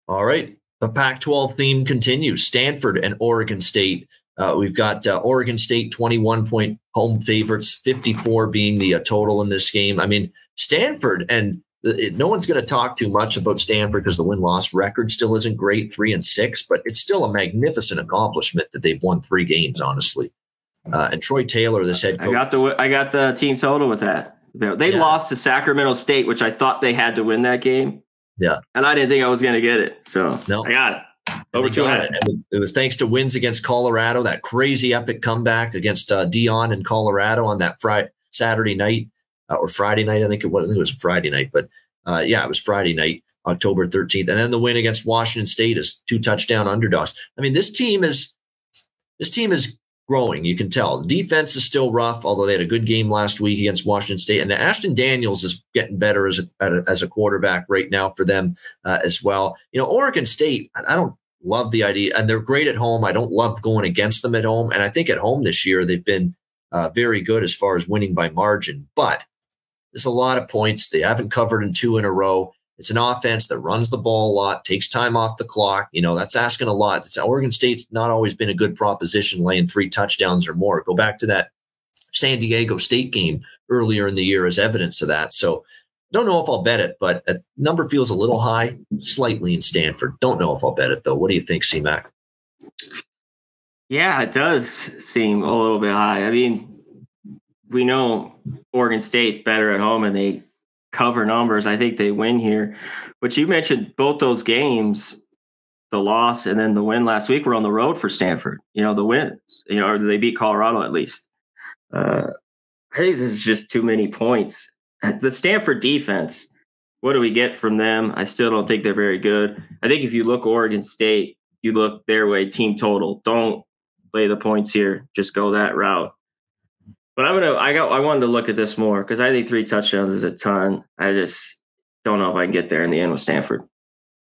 All right. The Pac-12 theme continues. Stanford and Oregon State. We've got Oregon State 21-point home favorites, 54 being the total in this game. I mean, Stanford, and no one's going to talk too much about Stanford because the win-loss record still isn't great, 3-6, but it's still a magnificent accomplishment that they've won 3 games, honestly. And Troy Taylor, this head coach. I got the team total with that. They lost to Sacramento State, which I thought they had to win that game. Yeah. And I didn't think I was going to get it. So no. I got it. Over 200. It was thanks to wins against Colorado, that crazy epic comeback against Dion in Colorado on that Saturday night or Friday night. I think it was Friday night, but it was Friday night, October 13th. And then the win against Washington State is 2 touchdown underdogs. I mean, this team is growing. You can tell. The defense is still rough, although they had a good game last week against Washington State. And Ashton Daniels is getting better as a quarterback right now for them as well. You know, Oregon State, I don't love the idea, and they're great at home. I don't love going against them at home. And I think at home this year, they've been very good as far as winning by margin. But there's a lot of points. They haven't covered in 2 in a row. It's an offense that runs the ball a lot, takes time off the clock. You know, that's asking a lot. Oregon State's not always been a good proposition, laying 3 touchdowns or more. Go back to that San Diego State game earlier in the year as evidence of that. So don't know if I'll bet it, but a number feels a little high, slightly in Stanford. Don't know if I'll bet it, though. What do you think, C-Mac? Yeah, it does seem a little bit high. I mean, we know Oregon State better at home, and they cover numbers. I think they win here. But you mentioned both those games, the loss and then the win last week, were on the road for Stanford. You know, the wins, or they beat Colorado at least. I think this is just too many points. The Stanford defense, what do we get from them? I still don't think they're very good. I think if you look Oregon State, you look their way, team total. Don't play the points here. Just go that route. But I wanted to look at this more because I think 3 touchdowns is a ton. I just don't know if I can get there in the end with Stanford.